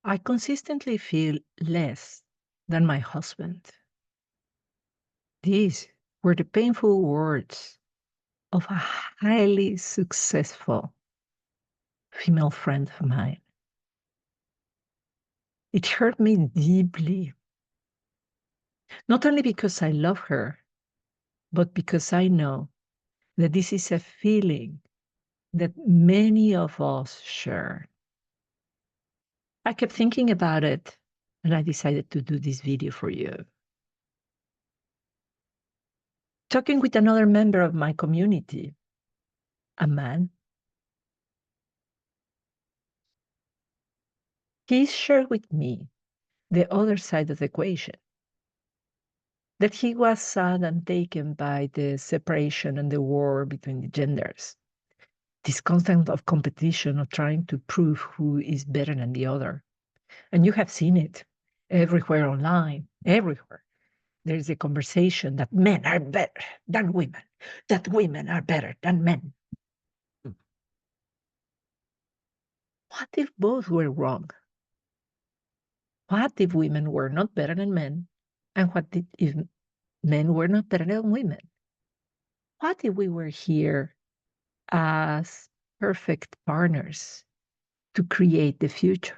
I consistently feel less than my husband. These were the painful words of a highly successful female friend of mine. It hurt me deeply, not only because I love her, but because I know that this is a feeling that many of us share. I kept thinking about it, and I decided to do this video for you. Talking with another member of my community, a man, he shared with me the other side of the equation, that he was sad and taken by the separation and the war between the genders, this constant of competition of trying to prove who is better than the other. And you have seen it everywhere online, everywhere. There is a conversation that men are better than women, that women are better than men. What if both were wrong? What if women were not better than men? And if men were not better than women? What if we were here as perfect partners to create the future?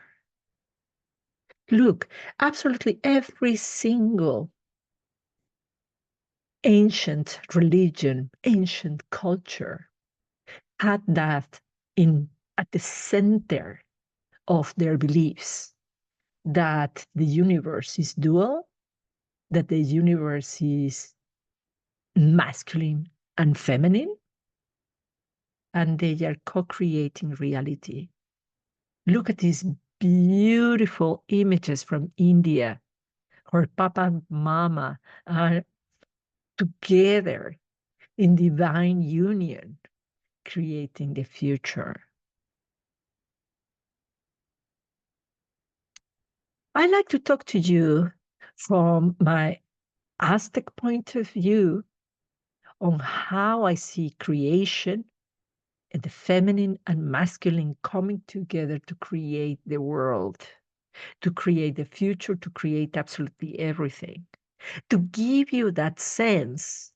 Look, absolutely every single ancient religion, ancient culture had that in at the center of their beliefs, that the universe is dual, that the universe is masculine and feminine, and they are co-creating reality. Look at these beautiful images from India, where Papa and Mama are together in divine union, creating the future. I like to talk to you from my Aztec point of view on how I see creation and the feminine and masculine coming together to create the world, to create the future, to create absolutely everything, to give you that sense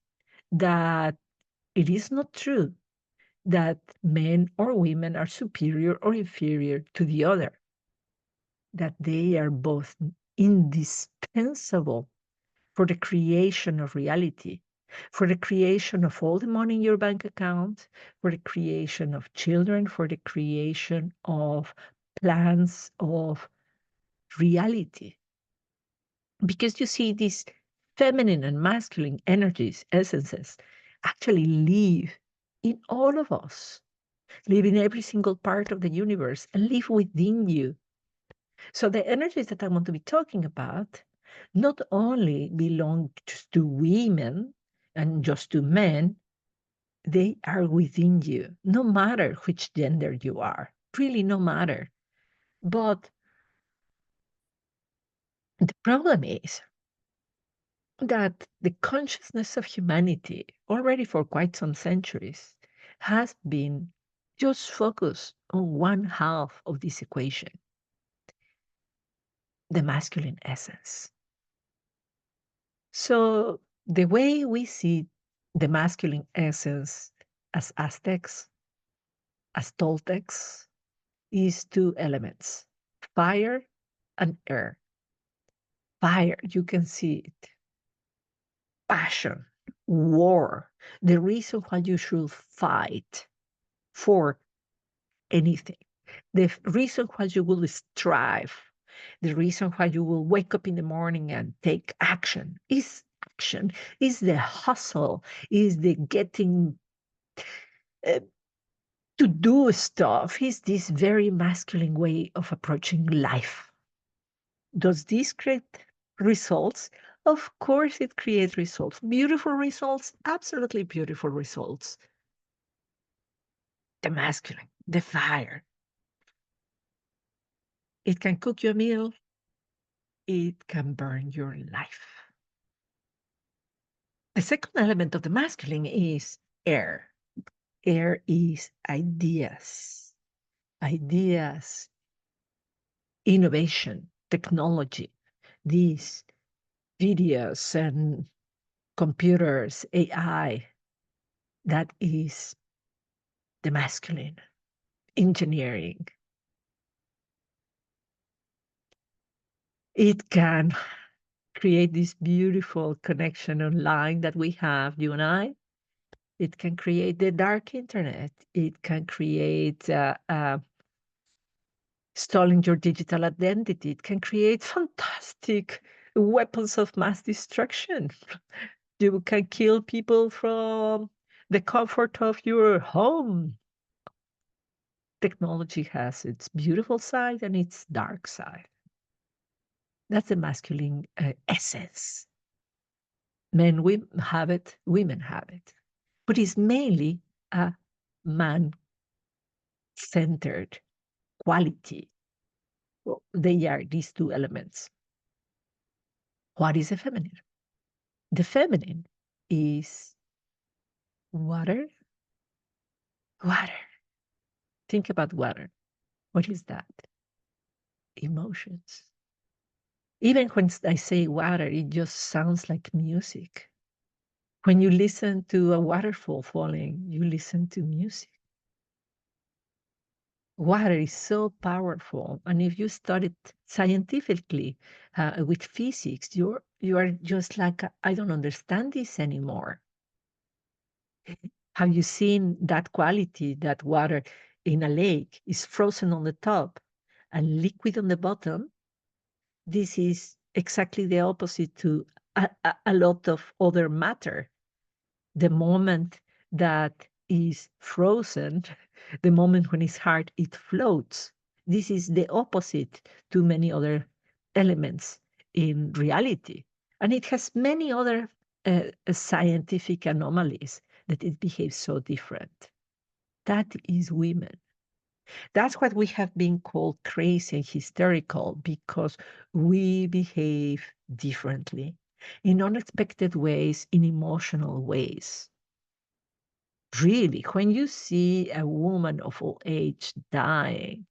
that it is not true that men or women are superior or inferior to the other, that they are both indispensable for the creation of reality, for the creation of all the money in your bank account, for the creation of children, for the creation of plans of reality. Because you see, these feminine and masculine energies, essences, actually live in all of us, live in every single part of the universe, and live within you. So the energies that I want to be talking about not only belong just to women and just to men, they are within you, no matter which gender you are, really no matter. But the problem is that the consciousness of humanity, already for quite some centuries, has been just focused on one half of this equation, the masculine essence. So the way we see the masculine essence as Aztecs, as Toltecs, is two elements, fire and air. Fire, you can see it. Passion, war, the reason why you should fight for anything, the reason why you will strive, the reason why you will wake up in the morning and take action, is the hustle, is the getting uh, to do stuff, is this very masculine way of approaching life. Does this create results? Of course, it creates results. Beautiful results, absolutely beautiful results. The masculine, the fire. It can cook you a meal, it can burn your life. The second element of the masculine is air. Air is ideas. Ideas innovation, technology, these videos and computers, AI, that is the masculine. Engineering, it can create this beautiful connection online that we have, you and I. It can create the dark internet. It can create stealing your digital identity. It can create fantastic weapons of mass destruction. You can kill people from the comfort of your home. Technology has its beautiful side and its dark side. That's the masculine essence. Men have it, women have it, but it's mainly a man centered quality. Well, they are these two elements. What is the feminine? The feminine is water. Water. Think about water. What is that? Emotions. Even when I say water, it just sounds like music. When you listen to a waterfall falling, you listen to music. Water is so powerful, and if you study it scientifically with physics, you are just like, I don't understand this anymore. Have you seen that quality that water in a lake is frozen on the top and liquid on the bottom? This is exactly the opposite to a lot of other matter. The moment that is frozen, the moment when it's hard, it floats. This is the opposite to many other elements in reality. And it has many other scientific anomalies that it behaves so different. That is women. That's what we have been called crazy and hysterical because we behave differently in unexpected ways, in emotional ways. Really, when you see a woman of old age dying,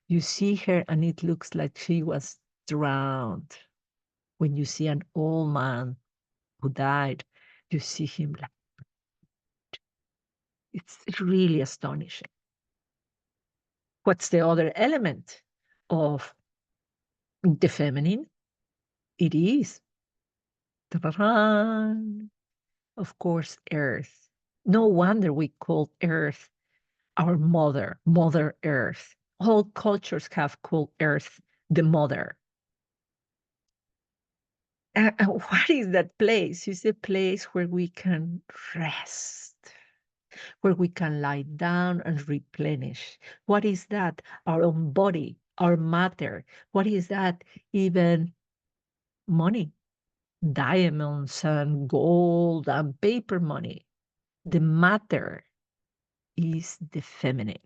you see her and it looks like she was drowned. When you see an old man who died, you see him like it's really astonishing. What's the other element of the feminine? It is, ta-da-da, of course, Earth. No wonder we call Earth our mother, Mother Earth. All cultures have called Earth the mother. And what is that place? It's a place where we can rest, where we can lie down and replenish. What is that? Our own body, our matter. What is that? Even money, diamonds and gold and paper money. The matter is the feminine.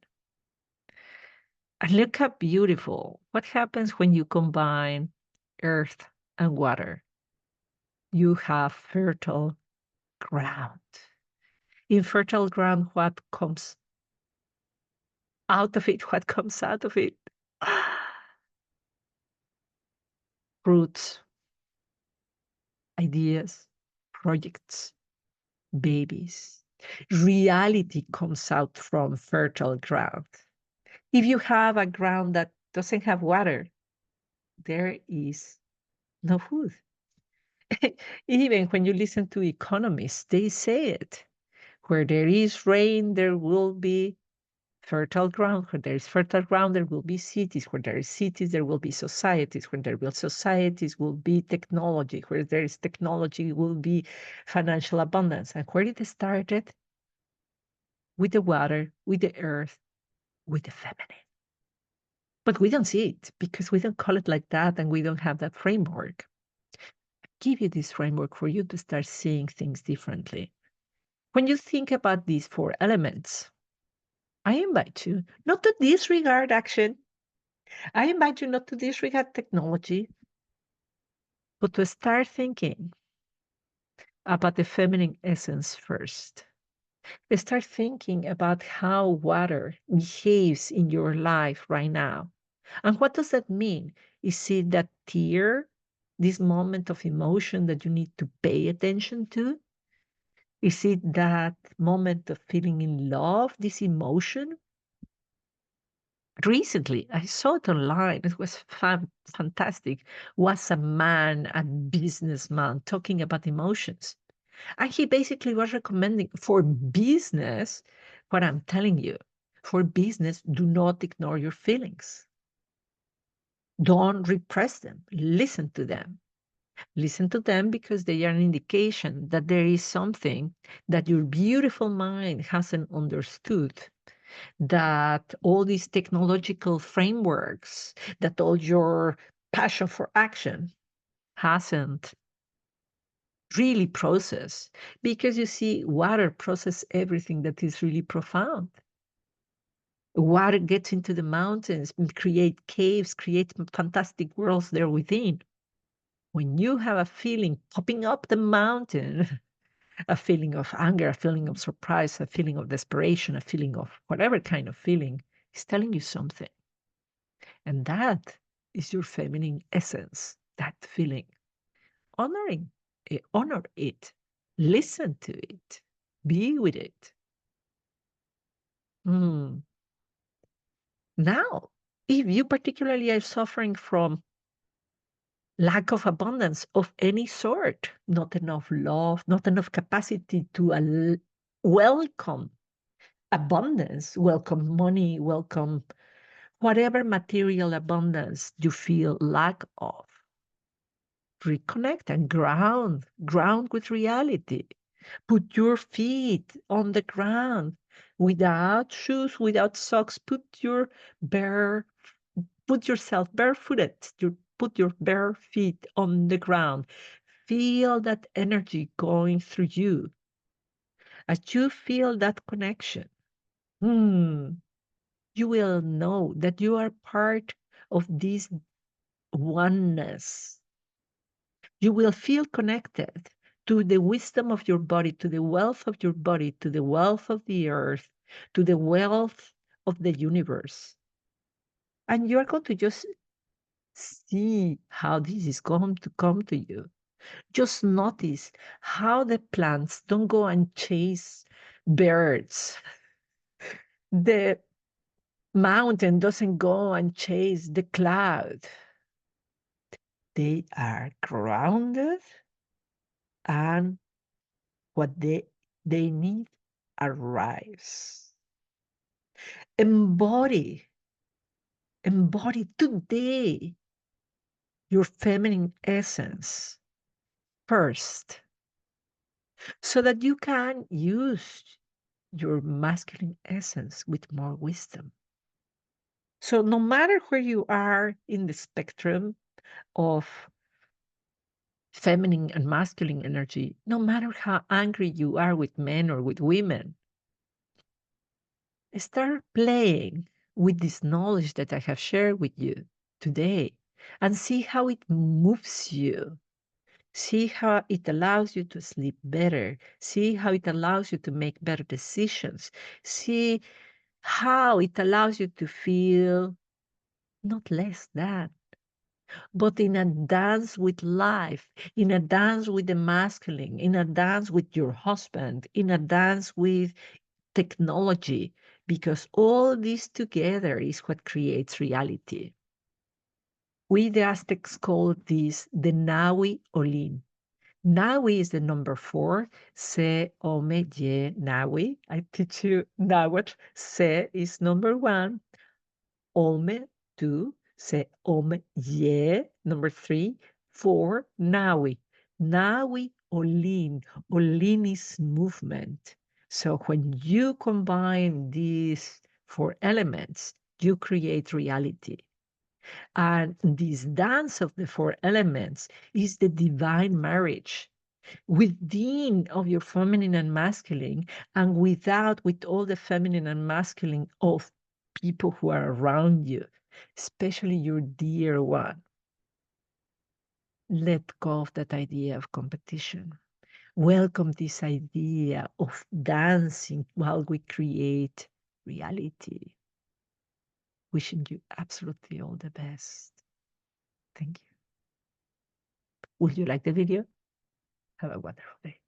And look how beautiful. What happens when you combine earth and water? You have fertile ground. In fertile ground, what comes out of it? What comes out of it? Roots, ideas, projects, babies. Reality comes out from fertile ground. If you have a ground that doesn't have water, there is no food. Even when you listen to economists, they say it. Where there is rain, there will be fertile ground. Where there is fertile ground, there will be cities. Where there is cities, there will be societies. Where there will societies, will be technology. Where there is technology, will be financial abundance. And where it started? With the water, with the earth, with the feminine. But we don't see it because we don't call it like that and we don't have that framework. Give you this framework for you to start seeing things differently. When you think about these four elements, I invite you not to disregard action. I invite you not to disregard technology, but to start thinking about the feminine essence first. Start thinking about how water behaves in your life right now. And what does that mean? Is it that tear, this moment of emotion that you need to pay attention to? Is it that moment of feeling in love, this emotion? Recently, I saw it online. It was fantastic. Was a man, a businessman, talking about emotions. And he basically was recommending for business what I'm telling you. For business, do not ignore your feelings. Don't repress them. Listen to them. Listen to them because they are an indication that there is something that your beautiful mind hasn't understood, that all these technological frameworks, that all your passion for action hasn't really processed. Because you see, water processes everything that is really profound. Water gets into the mountains, create caves, create fantastic worlds there within. When you have a feeling popping up the mountain, a feeling of anger, a feeling of surprise, a feeling of desperation, a feeling of whatever kind of feeling, is telling you something. And that is your feminine essence, that feeling. Honoring it, honor it, listen to it, be with it. Hmm. Now, if you particularly are suffering from lack of abundance of any sort, not enough love, not enough capacity to welcome abundance, welcome money, welcome whatever material abundance you feel lack of, reconnect and ground with reality. Put your feet on the ground without shoes, without socks. Put yourself barefooted. Put your bare feet on the ground. Feel that energy going through you. As you feel that connection, you will know that you are part of this oneness. You will feel connected to the wisdom of your body, to the wealth of your body, to the wealth of the earth, to the wealth of the universe. And you are going to just see how this is going to come to you. Just notice how the plants don't go and chase birds. The mountain doesn't go and chase the cloud. They are grounded, and what they need arrives. Embody, embody today your feminine essence first, so that you can use your masculine essence with more wisdom. So no matter where you are in the spectrum of feminine and masculine energy, no matter how angry you are with men or with women, start playing with this knowledge that I have shared with you today and see how it moves you. See how it allows you to sleep better. See how it allows you to make better decisions. See how it allows you to feel not less than, but in a dance with life, in a dance with the masculine, in a dance with your husband, in a dance with technology, because all this together is what creates reality. We, the Aztecs, call this the Nawi Olin. Nawi is the number 4. Se, ome, ye, Nawi. I teach you Nahuatl. Se is number 1. Ome, 2. Se, ome, ye, number 3. 4, Nawi. Nawi, Olin. Olin is movement. So when you combine these 4 elements, you create reality. And this dance of the 4 elements is the divine marriage within of your feminine and masculine, and with all the feminine and masculine of people who are around you, especially your dear one. Let go of that idea of competition. Welcome this idea of dancing while we create reality. Wishing you absolutely all the best. Thank you. Would you like the video? Have a wonderful day.